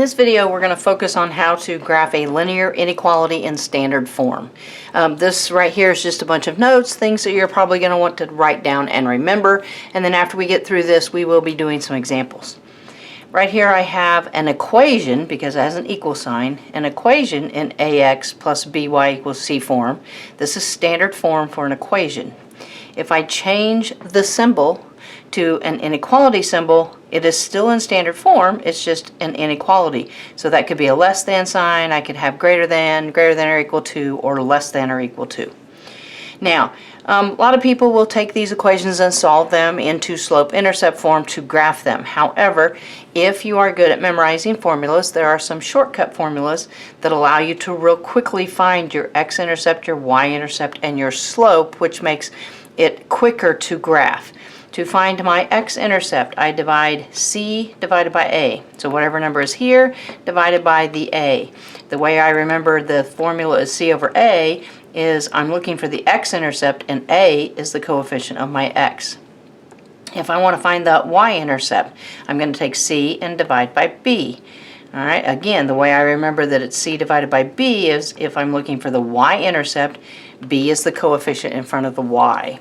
this video, we're going to focus on how to graph a linear inequality in standard form. This right here is just a bunch of notes, things that you're probably going to want to write down and remember, and then after we get through this, we will be doing some examples. Right here I have an equation, because it has an equal sign, an equation in ax plus by equals c form. This is standard form for an equation. If I change the symbol to an inequality symbol, it is still in standard form, it's just an inequality. So that could be a less than sign, I could have greater than or equal to, or less than or equal to. Now, a lot of people will take these equations and solve them into slope-intercept form to graph them. However, if you are good at memorizing formulas, there are some shortcut formulas that allow you to real quickly find your x-intercept, your y-intercept, and your slope, which makes it quicker to graph. To find my x-intercept, I divide c divided by a. So whatever number is here, divided by the a. The way I remember the formula is c over a is I'm looking for the x-intercept, and a is the coefficient of my x. If I want to find the y-intercept, I'm going to take c and divide by b. Alright, again, the way I remember that it's c divided by b is if I'm looking for the y-intercept, b is the coefficient in front of the y.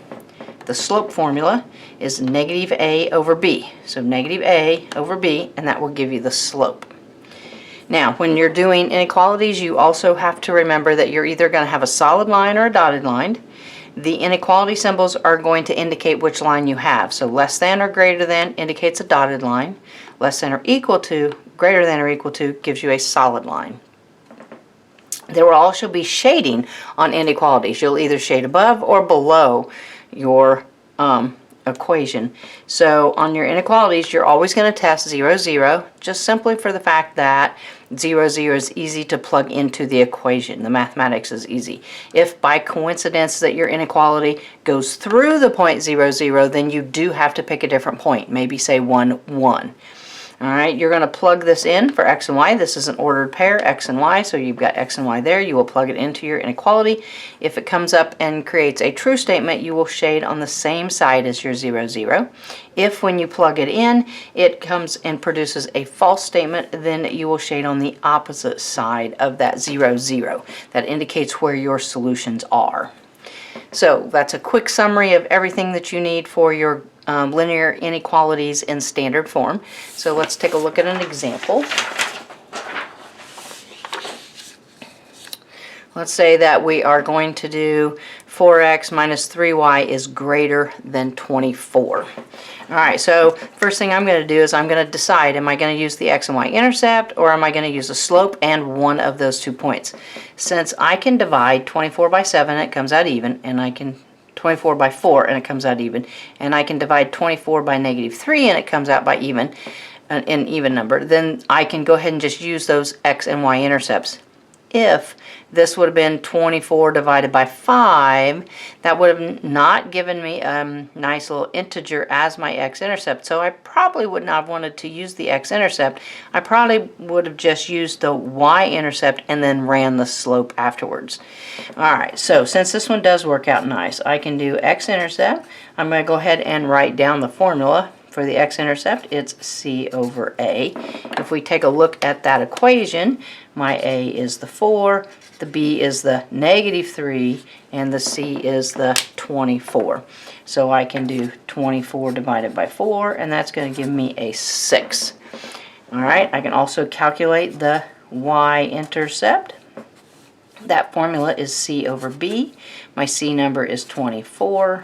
The slope formula is negative a over b. So negative a over b, and that will give you the slope. Now, when you're doing inequalities, you also have to remember that you're either going to have a solid line or a dotted line. The inequality symbols are going to indicate which line you have. So less than or greater than indicates a dotted line. Less than or equal to, greater than or equal to gives you a solid line. There will also be shading on inequalities. You'll either shade above or below your equation. So on your inequalities, you're always going to test 0, 0, just simply for the fact that 0, 0 is easy to plug into the equation. The mathematics is easy. If by coincidence that your inequality goes through the point 0, 0, then you do have to pick a different point, maybe say 1, 1. Alright, you're going to plug this in for x and y. This is an ordered pair, x and y, so you've got x and y there. You will plug it into your inequality. If it comes up and creates a true statement, you will shade on the same side as your 0, 0. If when you plug it in, it comes and produces a false statement, then you will shade on the opposite side of that 0, 0. That indicates where your solutions are. So that's a quick summary of everything that you need for your linear inequalities in standard form. So let's take a look at an example. Let's say that we are going to do 4x minus 3y is greater than 24. Alright, so first thing I'm going to do is I'm going to decide, am I going to use the x and y intercept, or am I going to use a slope and one of those 2 points? Since I can divide 24 by 7, it comes out even, and I can 24 by 4 and it comes out even, and I can divide 24 by negative 3 and it comes out by even, an even number, then I can go ahead and just use those x and y intercepts. If this would have been 24 divided by 5, that would have not given me a nice little integer as my x-intercept, so I probably would not have wanted to use the x-intercept. I probably would have just used the y-intercept and then ran the slope afterwards. Alright, so since this one does work out nice, I can do x-intercept. I'm going to go ahead and write down the formula. For the x-intercept, it's c over a. If we take a look at that equation, my a is the 4, the b is the negative 3, and the c is the 24. So I can do 24 divided by 4, and that's going to give me a 6. Alright, I can also calculate the y-intercept. That formula is c over b. My c number is 24.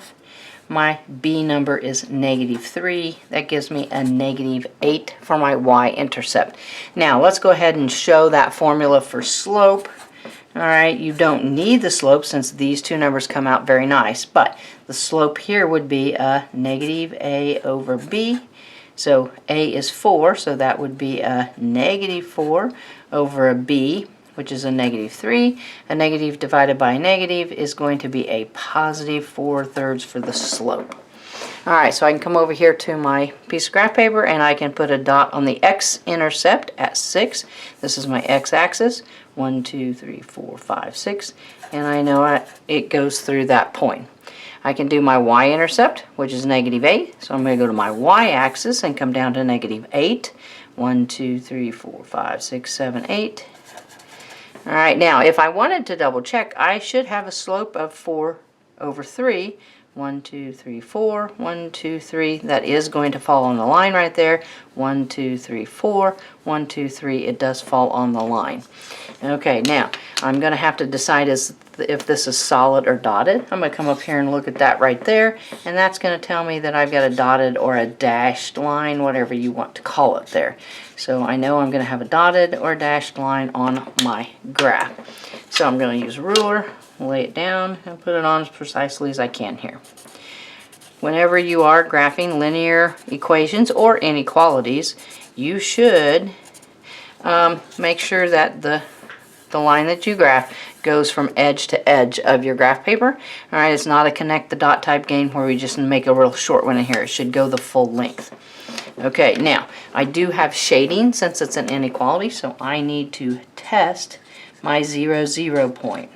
My b number is negative 3. That gives me a negative 8 for my y-intercept. Now let's go ahead and show that formula for slope. Alright, you don't need the slope since these two numbers come out very nice, but the slope here would be a negative a over b. So a is 4, so that would be a negative 4 over a b, which is a negative 3. A negative divided by a negative is going to be a positive 4/3 for the slope. Alright, so I can come over here to my piece of graph paper and I can put a dot on the x-intercept at 6. This is my x-axis. 1, 2, 3, 4, 5, 6. And I know it goes through that point. I can do my y-intercept, which is negative 8. So I'm going to go to my y-axis and come down to negative 8. 1, 2, 3, 4, 5, 6, 7, 8. All right, now if I wanted to double check, I should have a slope of 4 over 3. 1, 2, 3, 4. 1, 2, 3. That is going to fall on the line right there. 1, 2, 3, 4. 1, 2, 3. It does fall on the line. Okay, now I'm going to have to decide if this is solid or dotted. I'm going to come up here and look at that right there, and that's going to tell me that I've got a dotted or a dashed line, whatever you want to call it there. So I know I'm going to have a dotted or dashed line on my graph. So I'm going to use a ruler, lay it down, and put it on as precisely as I can here. Whenever you are graphing linear equations or inequalities, you should make sure that the line that you graph goes from edge to edge of your graph paper. Alright, it's not a connect the dot type game where we just make a real short one in here. It should go the full length. Okay, now I do have shading since it's an inequality, so I need to test my 0, 0 point.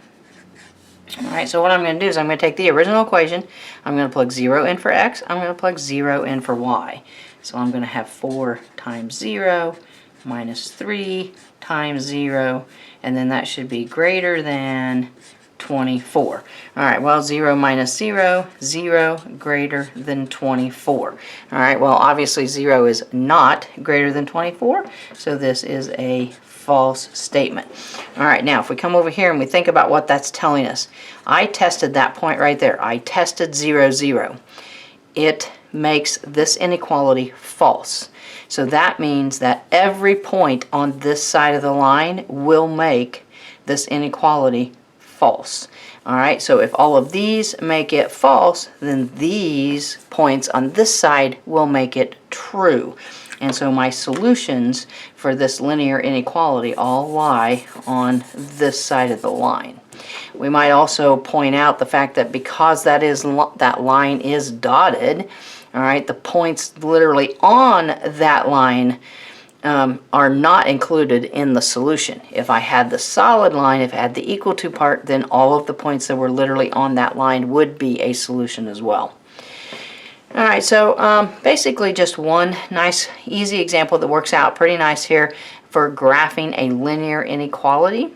Alright, so what I'm going to do is I'm going to take the original equation, I'm going to plug 0 in for x, I'm going to plug 0 in for y. So I'm going to have 4 times 0 minus 3 times 0, and then that should be greater than 24. Alright, well 0 minus 0, 0 greater than 24. Alright, well obviously 0 is not greater than 24, so this is a false statement. Alright, now if we come over here and we think about what that's telling us, I tested that point right there. I tested 0, 0. It makes this inequality false. So that means that every point on this side of the line will make this inequality false. Alright, so if all of these make it false, then these points on this side will make it true. And so my solutions for this linear inequality all lie on this side of the line. We might also point out the fact that because that line is dotted, all right, the points literally on that line are not included in the solution. If I had the solid line, if I had the equal to part, then all of the points that were literally on that line would be a solution as well. Alright, so basically just one nice easy example that works out pretty nice here for graphing a linear inequality.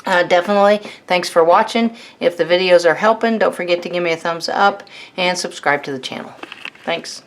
Definitely, thanks for watching. If the videos are helping, don't forget to give me a thumbs up and subscribe to the channel. Thanks.